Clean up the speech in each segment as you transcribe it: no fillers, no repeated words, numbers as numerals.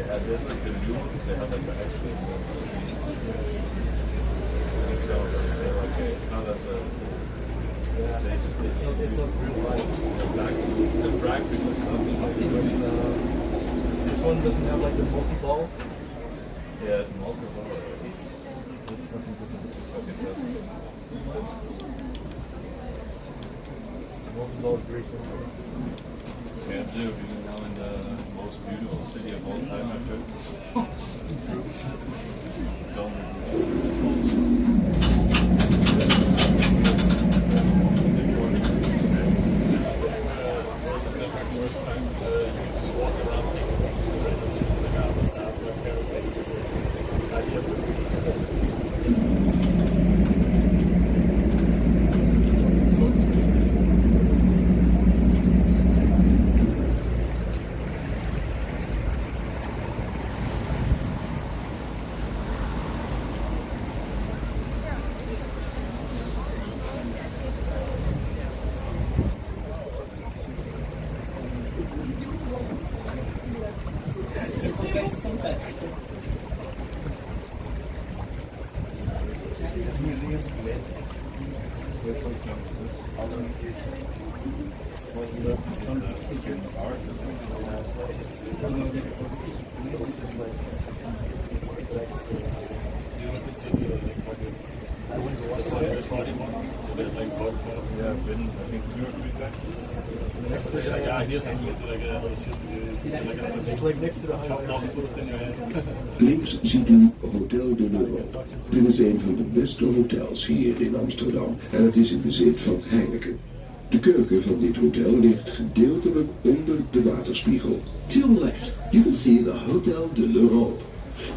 Yeah, there's like the new ones, they have like the extra so they're like, it's not as a... They just, it's not real life. Exactly. The practical stuff is like... This one doesn't have like the multi-ball? Yeah, the multi-ball, it's fucking good. Multi-ball is great. Yeah, dude, you're now in the most beautiful city of all time, I think. First time you just walk around taking pictures like out of that, like everybody's Links ziet u Hotel de l'Europe. Dit is een van de beste hotels hier in Amsterdam en het is in bezit van Heineken. De keuken van dit hotel ligt gedeeltelijk onder de waterspiegel. To your left, you can see the Hotel de l'Europe.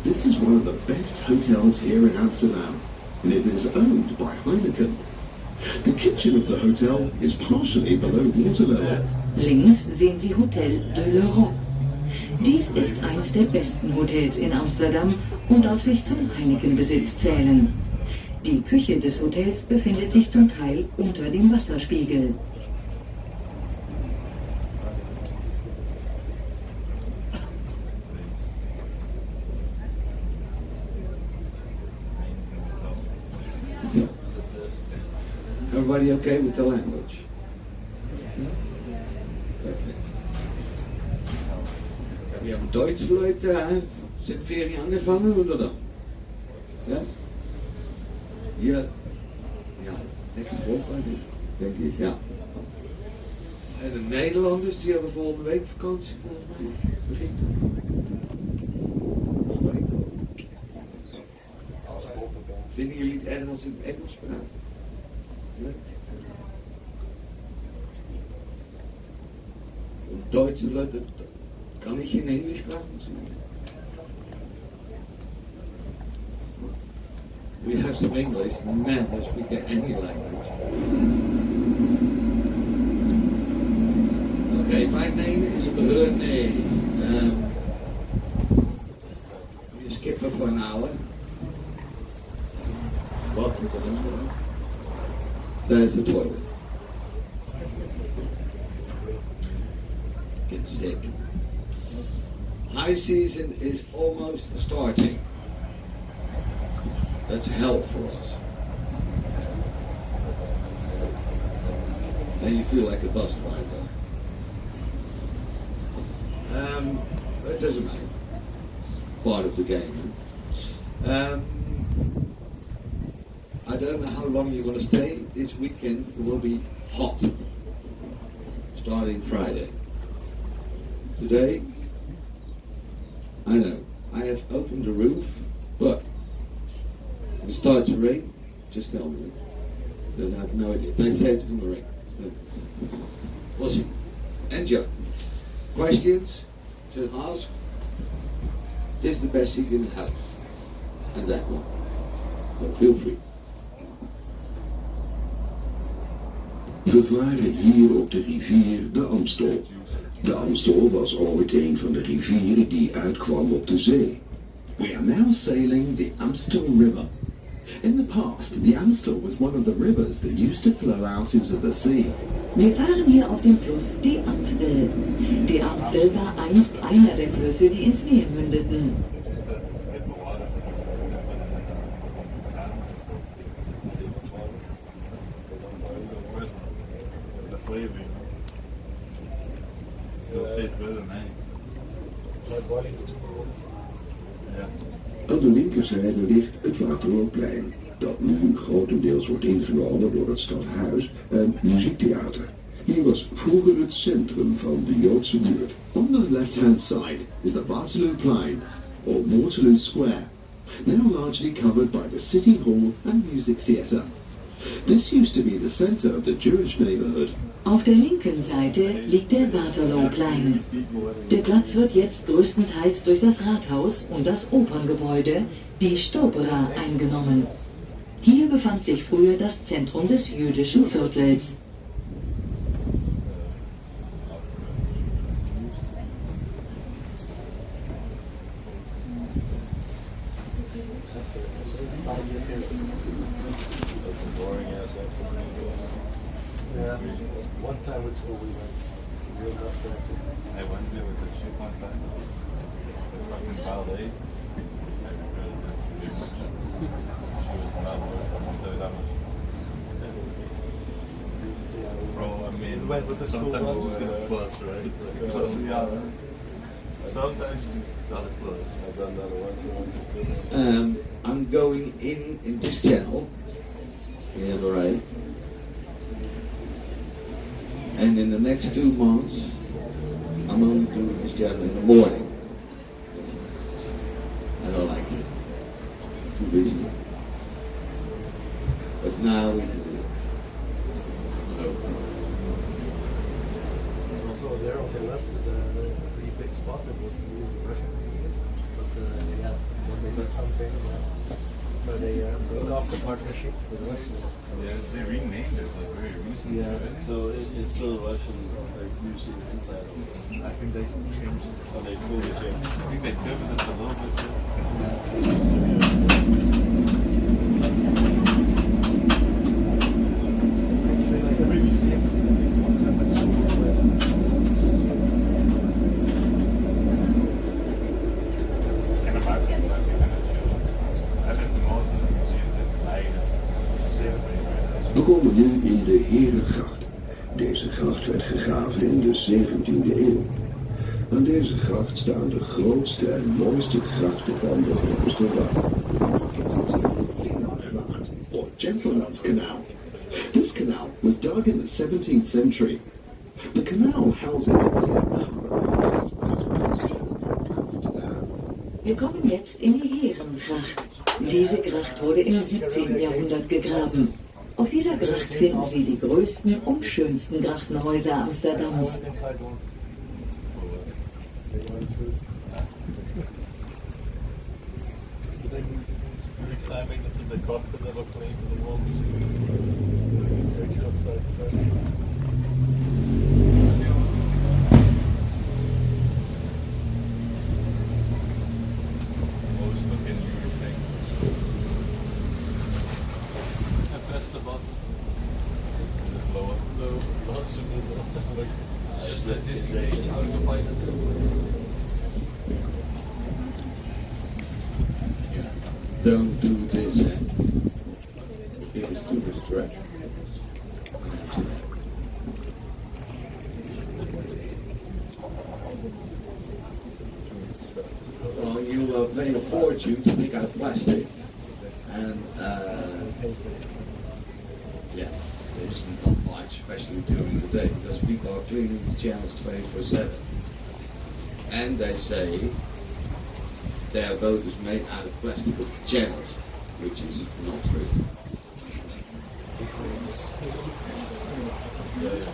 This is one of the best hotels here in Amsterdam, and it is owned by Heineken. The kitchen of the hotel is partially below water level. Links sehen Sie Hotel de l'Europe. Dies ist eins der besten Hotels in Amsterdam und darf sich zum Heineken-Besitz zählen. Die Küche des Hotels befindet sich zum Teil unter dem Wasserspiegel. Everybody okay with the language? Perfect. Wir haben deutsche Leute, sind Ferien angefangen oder dann? Ja? Hier? Ja, nächste Woche, denke ich, ja. En de Nederlanders, die hebben volgende week vakantie, volgens mij. Begint het. Volgende week toch? Vinden jullie het erg als ik Engels praat? Ja? Und deutsche Leute, kann ich in Englisch sprechen? We have some English, never speak any language. Okay, mijn name is René. We skippen for an hour. Welcome to Amsterdam. There's the toilet. Get sick. High season is almost starting. That's hell for us. Then you feel like a bus driver. It doesn't matter. Part of the game. I don't know how long you're going to stay. This weekend it will be hot. Starting Friday. Today, I know, I have opened the roof, but if it starts to rain, just tell me. I have no idea. They say it's going to rain. We'll see. Enjoy. Questions? Just ask. This is the best seat in the house. And that one. So feel free. We varen hier op de rivier de Amstel. De Amstel was ooit een van de rivieren die uitkwam op de zee. We are now sailing the Amstel River. In the past, the Amstel was one of the rivers that used to flow out into the sea. Wir fahren hier auf dem Fluss die Amstel. Die Amstel war einst einer der Flüsse, die ins Meer mündeten. Just to get the water from the can. It's the flavor, you know. Still tastes better than anything. Try boiling the tomorrow. Yeah. Aan de linkerzijde ligt het Waterloopplein, dat nu grotendeels wordt ingenomen door het stadhuis en muziektheater. Hier was vroeger het centrum van de Joodse buurt. On the left-hand side is the Waterlooplein, or Waterloo Square, now largely covered by the City Hall and Music Theatre. This used to be the center of the Jewish neighborhood. Auf der linken Seite liegt der Waterlooplein. Der Platz wird jetzt größtenteils durch das Rathaus und das Operngebäude, die Stopera, eingenommen. Hier befand sich früher das Zentrum des jüdischen Viertels. That's a boring ass activity. Yeah. One time with school we went. Real rough practice. I went there with the chick one time. The fucking ballet. I really did. She was not worth that much. Bro, I mean, We went with the school sometimes bus, you just get a bus, right? Like, close me out. Sometimes you just got a bus. I've done that once. I'm going in this channel, yeah, right. And in the next 2 months, I'm only doing this channel in the morning. I don't like it. Too busy. But now we can do it. Also there on the left, the pretty big spot that was the Russian people. But yeah, when they did something, so they broke off the partnership with Russia. Yeah, they renamed it like very recently. Yeah, right? so it's still Russian like music inside. I think they changed it. Oh, they fully changed. I think they pivoted a little bit. Actually, like every museum, at least one time at school. And about that side, we kind of chill. I've been to most of the museums in Leiden. We komen nu in de Herengracht. Deze gracht werd gegraven in de 17e eeuw. Aan deze gracht staan de grootste en mooiste grachtenpanden van Amsterdam. Gracht, or Gentleman's Canal. This canal was dug in the 17th century. The canal houses Wir kommen jetzt in die Herengracht. Diese Gracht wurde im 17. Jahrhundert gegraben. Auf dieser Gracht finden Sie die größten und schönsten Grachtenhäuser Amsterdams. Inside ones. Every climbing into the cockpit of a plane for the World Museum. Picture outside the plane. Most looking new thing. I pressed the button. Blow up. No, As soon as like, just the disengage autopilot. Don't do this, eh? If it's too distracting. Well, you pay a fortune to pick out plastic, and yeah, there's not much, especially during the day, because people are cleaning the channels 24/7, and they say their boat is made out of plastic of the channels, which is not true.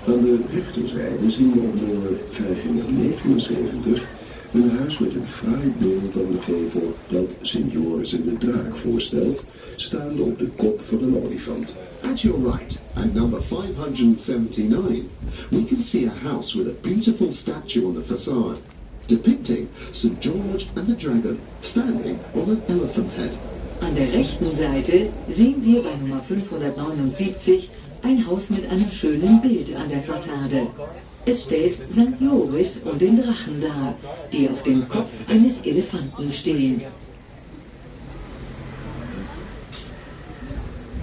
Aan de rechterzijde zien we op nummer 579 een huis met een fraai beeld aan de gevel dat Sint Joris en de Draak voorstelt, staande op de kop van een olifant. At your right, at number 579, we can see a house with a beautiful statue on the facade, depicting St. George and the Dragon standing on an elephant head. An der rechten Seite sehen wir bei Nummer 579 ein Haus mit einem schönen Bild an der Fassade. Es stellt St. Joris und den Drachen dar, die auf dem Kopf eines Elefanten stehen.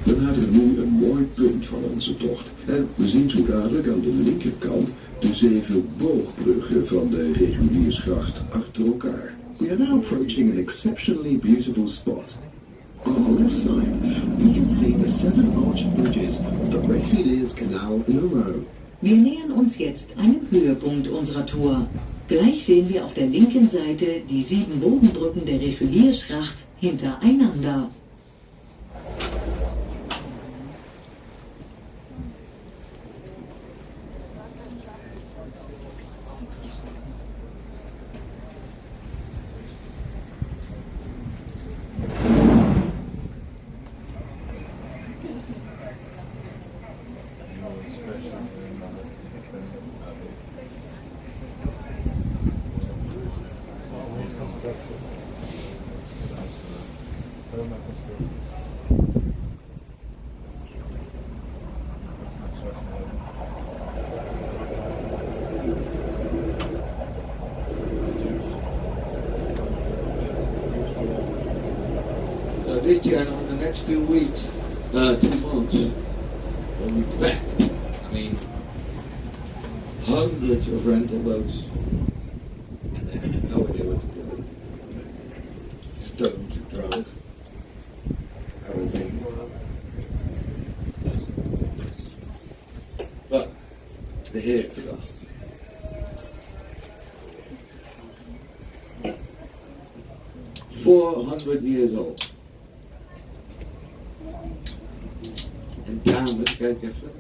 We naderen nu een mooi punt van onze tocht en we zien zo dadelijk aan de linkerkant de 7 boogbruggen van de Reguliersgracht achter elkaar. We are now approaching an exceptionally beautiful spot. On our left side, we can see the 7 arched bridges of the Reguliers Canal in a row. Wir nähern uns jetzt einem Höhepunkt unserer Tour. Gleich sehen wir auf der linken Seite die 7 Bogenbrücken der Regulierschracht hintereinander. This year and over the next 2 weeks, 2 months, will be packed. I mean, hundreds of rental boats, and they have no idea what to do. Stoned, drunk, everything. But they're here for us. 400 years old. En dames, kijk even.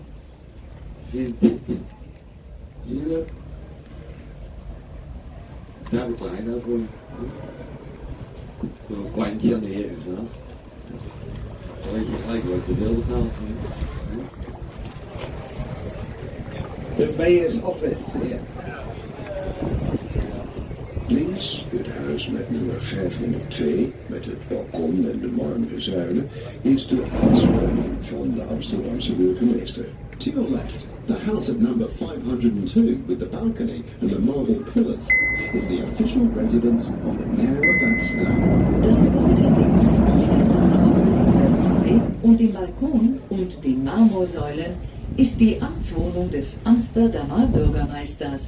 Vintage. Zie je dat? Daar betaal je nou voor. Voor een kwantje aan de Herengracht. Dan weet je gelijk wat je wil betaald. De mayor's office, hier. Links het huis met nummer 502, met het balkon en de marmeren zuilen, is de ambtswoning van de Amsterdamse burgemeester. To your left, the house at number 502 with the balcony and the marble pillars is the official residence of the mayor of Amsterdam. Das Gebäude links mit der Hausnummer 502 und dem Balkon und den Marmorsäulen ist die Amtswohnung des Amsterdamer Bürgermeisters.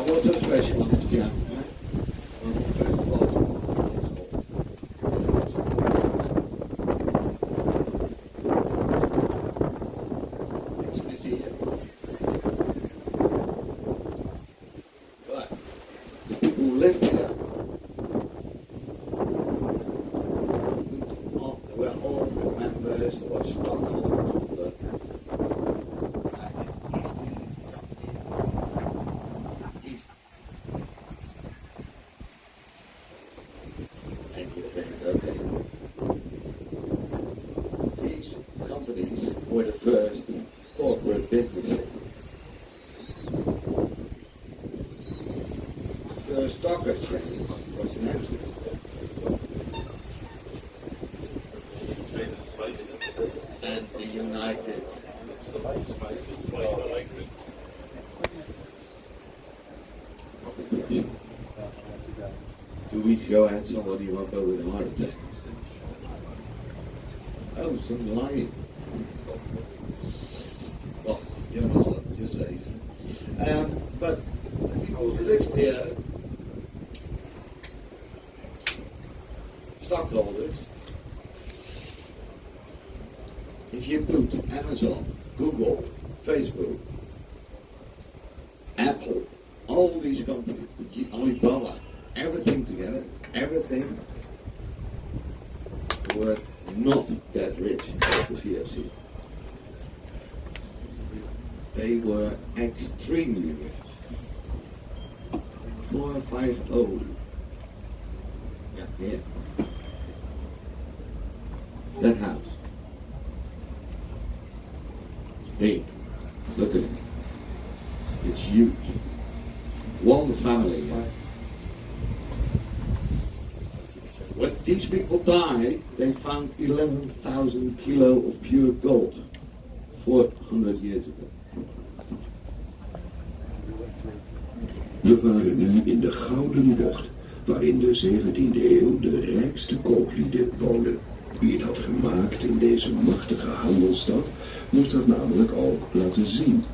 What's so special on this jam? Well, first of all, it's a museum. But the people who lived here were all members of Stockholm, the East Indian Company. Okay. These companies were the first corporate businesses. The stock exchange was in Amsterdam. And the United. 2 weeks ago I had somebody walk over with a heart attack. Oh, some lying. Well, you're not, you're safe. But the people who lived here companies, Alibaba, everything together, everything were not that rich as the CFC. They were extremely rich. 450. Yeah, here. That house. It's big. Look at it. It's huge. One family. When these people died, they found 11,000 kilo of pure gold 400 years ago. We waren nu in de Gouden Bocht, waar in de 17e eeuw de rijkste kooplieden woonden. Wie het had gemaakt in deze machtige handelsstad, moest dat namelijk ook laten zien.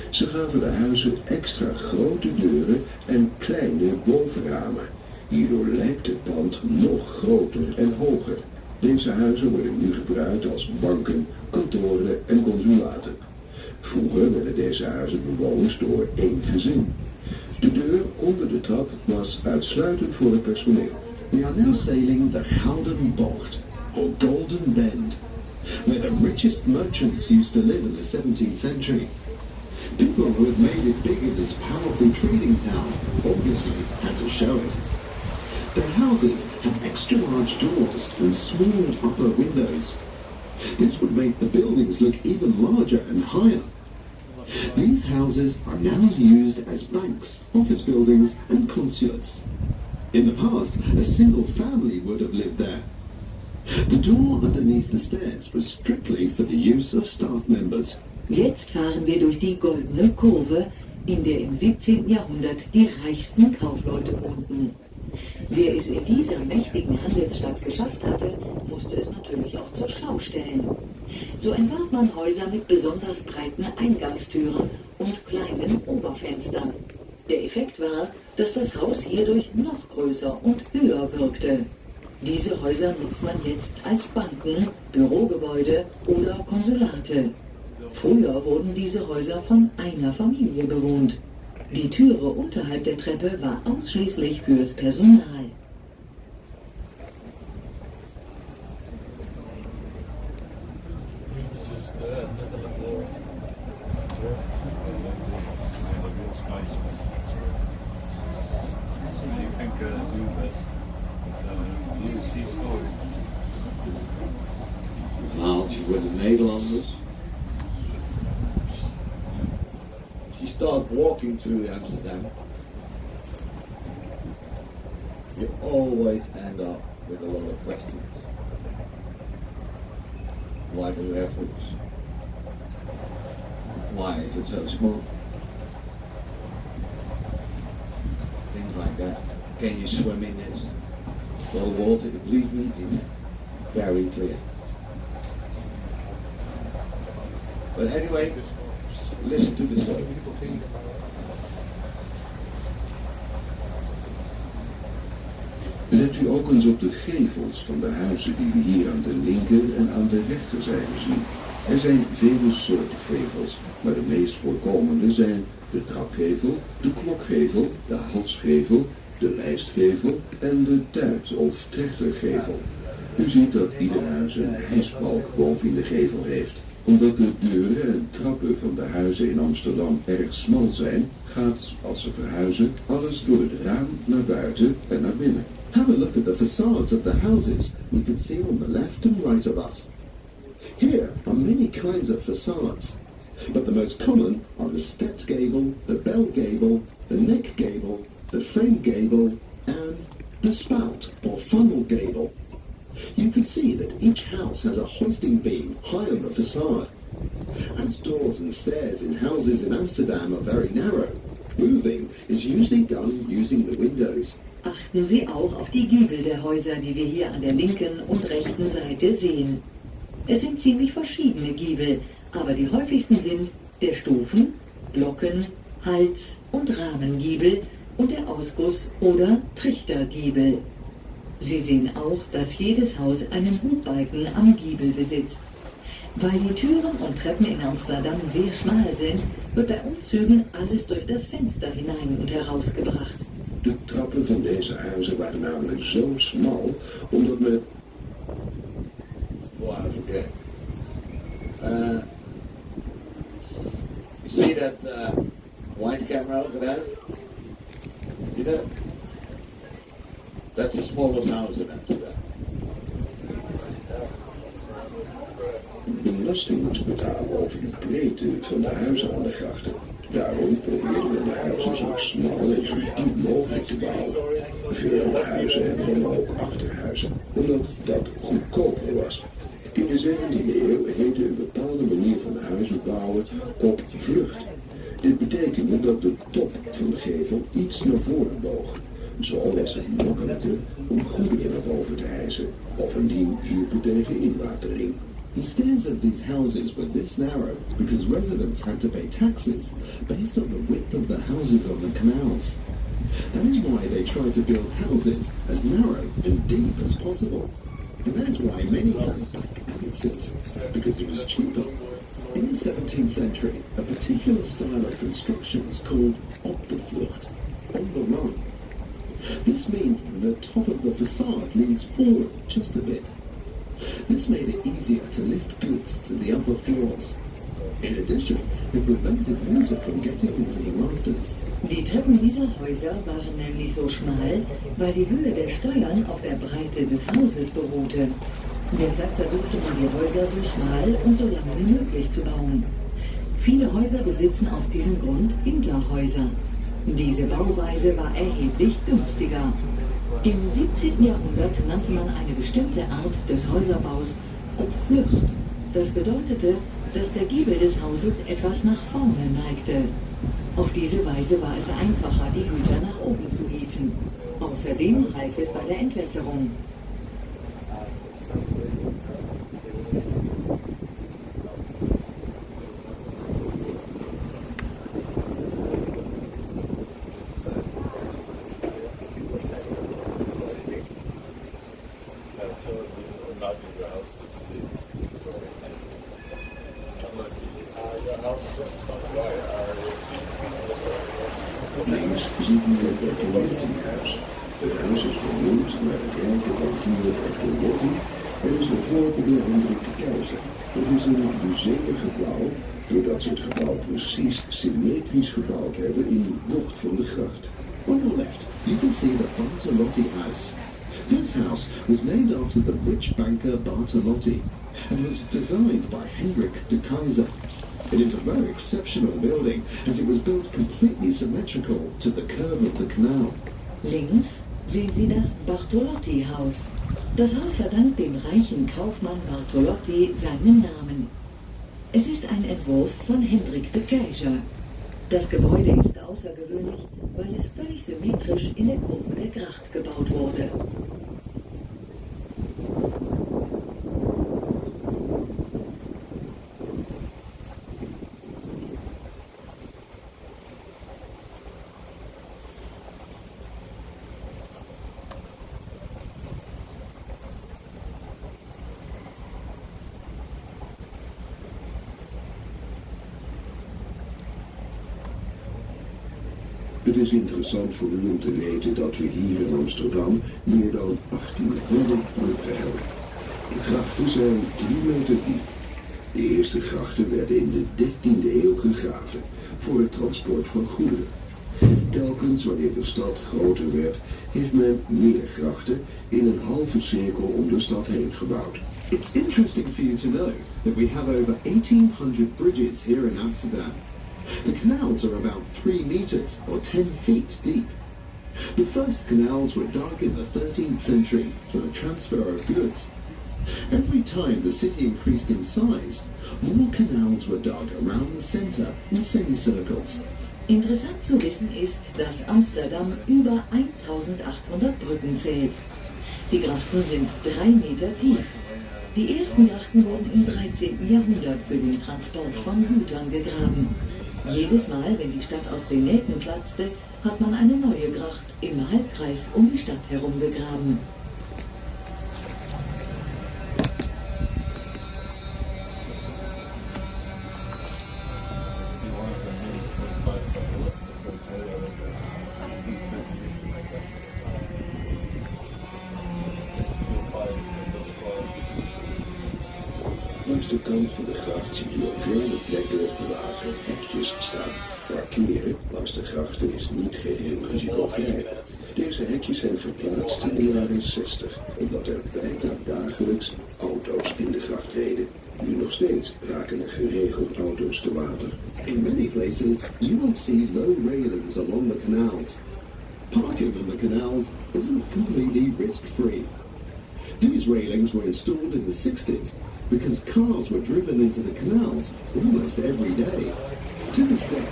Ze gaven de huizen extra grote deuren en kleine bovenramen. Hierdoor lijkt het pand nog groter en hoger. Deze huizen worden nu gebruikt als banken, kantoren en consulaten. Vroeger werden deze huizen bewoond door één gezin. De deur onder de trap was uitsluitend voor het personeel. We are now sailing the Gouden Bocht, or Golden Bend, where the richest merchants used to live in the 17th century. People who had made it big in this powerful trading town obviously had to show it. Their houses had extra large doors and small upper windows. This would make the buildings look even larger and higher. These houses are now used as banks, office buildings and consulates. In the past, a single family would have lived there. The door underneath the stairs was strictly for the use of staff members. Jetzt fahren wir durch die Goldene Kurve, in der im 17. Jahrhundert die reichsten Kaufleute wohnten. Wer es in dieser mächtigen Handelsstadt geschafft hatte, musste es natürlich auch zur Schau stellen. So entwarf man Häuser mit besonders breiten Eingangstüren und kleinen Oberfenstern. Der Effekt war, dass das Haus hierdurch noch größer und höher wirkte. Diese Häuser nutzt man jetzt als Banken, Bürogebäude oder Konsulate. Früher wurden diese Häuser von einer Familie bewohnt. Die Türe unterhalb der Treppe war ausschließlich fürs Personal. Verhaaltje voor de Nederlanders. You start walking through Amsterdam, you always end up with a lot of questions. Why do we have roots? Why is it so small? Things like that. Can you swim in this? Well, the water, believe me, is very clear. But anyway, listen to the story. Let u ook eens op de gevels van de huizen die we hier aan de linker en aan de rechterzijde zien. Er zijn vele soorten gevels, maar de meest voorkomende zijn de trapgevel, de klokgevel, de halsgevel, de lijstgevel en de tuit- of trechtergevel. U ziet dat ieder huis een hijsbalk boven in de gevel heeft. Omdat de deuren en trappen van de huizen in Amsterdam erg smal zijn, gaat, als ze verhuizen, alles door het raam naar buiten en naar binnen. Have a look at the facades of the houses we can see on the left and right of us. Here are many kinds of facades, but the most common are the stepped gable, the bell gable, the neck gable, the frame gable, and the spout or funnel gable. You can see that each house has a hoisting beam high on the facade. As doors and stairs in houses in Amsterdam are very narrow, moving is usually done using the windows. Achten Sie auch auf die Giebel der Häuser, die wir hier an der linken und rechten Seite sehen. Es sind ziemlich verschiedene Giebel, aber die häufigsten sind der Stufen-, Glocken-, Hals- und Rahmengiebel und der Ausguss- oder Trichtergiebel. Sie sehen auch, dass jedes Haus einen Hubbalken am Giebel besitzt. Weil die Türen und Treppen in Amsterdam sehr schmal sind, wird bei Umzügen alles durch das Fenster hinein und herausgebracht. De trappen van deze huizen waren namelijk zo smal, omdat men... Wow, okay. You see that white camera over there? You know? That's the smallest house in Amsterdam. Belasting moest betalen over de breedte van de huizen aan de grachten. Daarom probeerden we de huizen zo smal en zo diep mogelijk te bouwen. Veel huizen hebben dan ook achterhuizen, omdat dat goedkoper was. In de 17e eeuw heette een bepaalde manier van huizen bouwen op vlucht. Dit betekende dat de top van de gevel iets naar voren boog. Zo was het makkelijker om goederen naar boven te hijsen, bovendien hielp tegen inwatering. The stairs of these houses were this narrow because residents had to pay taxes based on the width of the houses on the canals. That is why they tried to build houses as narrow and deep as possible. And that is why many houses had annexes, because it was cheaper. In the 17th century, a particular style of construction was called op de vlucht, on the run. This means that the top of the facade leans forward just a bit. This made it easier to lift goods to the upper floors. In addition, it prevented water from getting into the rafters. Die Treppen dieser Häuser waren nämlich so schmal, weil die Höhe der Steuern auf der Breite des Hauses beruhte. Deshalb versuchte man die Häuser so schmal und so lang wie möglich zu bauen. Viele Häuser besitzen aus diesem Grund Inglerhäuser. Diese Bauweise war erheblich günstiger. Im 17. Jahrhundert nannte man eine bestimmte Art des Häuserbaus Opflucht. Das bedeutete, dass der Giebel des Hauses etwas nach vorne neigte. Auf diese Weise war es einfacher, die Güter nach oben zu hieven. Außerdem half es bei der Entwässerung. Links zien we het community house. Het huis is vernoemd naar de rijke bankier Lotti en is ontworpen door Hendrik de Keizer. Het is een bijzonder gebouw, doordat ze het gebouw precies symmetrisch gebouwd hebben in de bocht van de gracht. On your left, you can see the Bartolotti house. This house was named after the rich banker Bartolotti and was designed by Hendrik de Keizer. It is a very exceptional building as it was built completely symmetrical to the curve of the canal. Links sehen Sie das Bartolotti-Haus. Das Haus verdankt dem reichen Kaufmann Bartolotti seinen Namen. Es ist ein Entwurf von Hendrik de Keizer. Das Gebäude ist außergewöhnlich, weil es völlig symmetrisch in der Kurve der Gracht gebaut wurde. Het is interessant voor u om te weten dat we hier in Amsterdam meer dan 1800 bruggen hebben. De grachten zijn 3 meter diep. De eerste grachten werden in de 13e eeuw gegraven voor het transport van goederen. Telkens wanneer de stad groter werd, heeft men meer grachten in een halve cirkel om de stad heen gebouwd. It's interesting for you to know that we have over 1800 bridges here in Amsterdam. The canals are about 3 meters or 10 feet deep. The first canals were dug in the 13th century for the transfer of goods. Every time the city increased in size, more canals were dug around the center in semicircles. Interessant zu wissen ist, dass Amsterdam über 1800 Brücken zählt. Die Grachten sind 3 Meter tief. Die ersten Grachten wurden im 13. Jahrhundert für den Transport von Gütern gegraben. Jedes Mal, wenn die Stadt aus den Nähten platzte, hat man eine neue Gracht im Halbkreis um die Stadt herum gegraben. Langs de kant van de gracht zie je op vele plekken lage hekjes staan. Parkeren langs de grachten is niet geheel risicovrij. Deze hekjes zijn geplaatst in de jaren 60, omdat er bijna dagelijks auto's in de gracht reden. Nu nog steeds raken er geregeld auto's te water. In many places, you will see low railings along the canals. Parking on the canals isn't completely risk-free. These railings were installed in the 60s because cars were driven into the canals almost every day. To this day,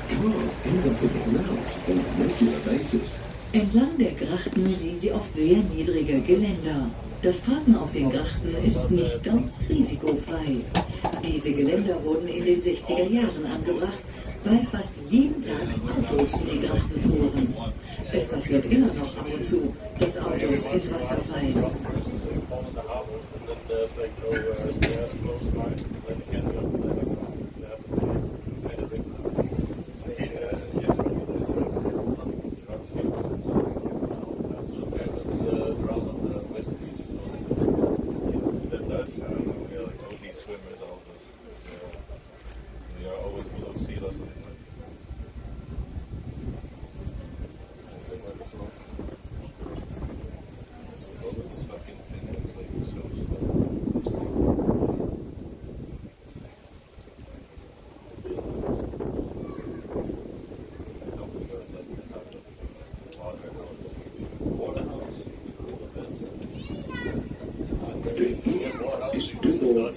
cars end up in the canals on a regular basis. Entlang der Grachten sehen Sie oft sehr niedrige Geländer. Das Parken auf den Grachten ist nicht ganz risikofrei. Diese Geländer wurden in den 60er Jahren angebracht, weil fast jeden Tag Autos in die Grachten fuhren. Es passiert immer noch ab und zu, dass Autos ins Wasser fallen.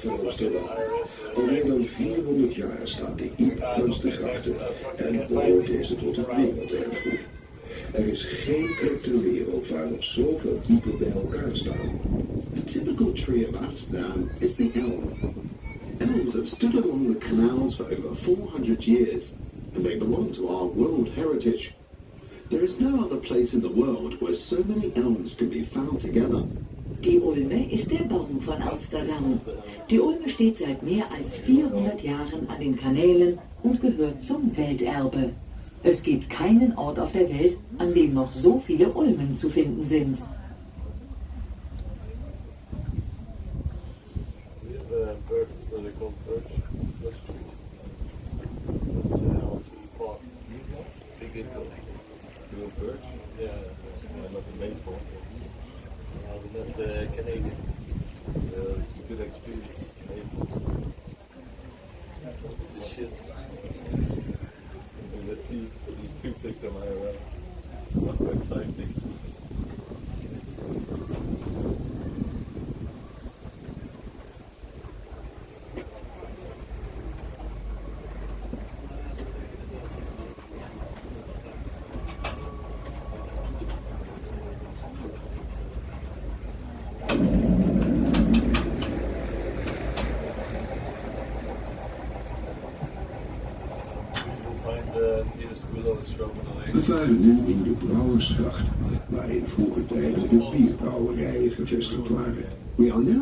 Van Amsterdam. Al meer dan 400 jaar staat de Iep langs de grachten en behoort deze tot het werelderfgoed. Er is geen plek ter wereld waar nog zoveel iepen bij elkaar staan. The typical tree of Amsterdam is the elm. Elms have stood along the canals for over 400 years, and they belong to our World Heritage. There is no other place in the world where so many elms can be found together. Die Ulme ist der Baum von Amsterdam. Die Ulme steht seit mehr als 400 Jahren an den Kanälen und gehört zum Welterbe. Es gibt keinen Ort auf der Welt, an dem noch so viele Ulmen zu finden sind. Canadian. It's a good experience. This shit. And the two ticked on my around. 1.5 ticked. We varen nu in de Brouwersgracht, waar in vroege tijden de bierbrouwerijen gevestigd waren. We are now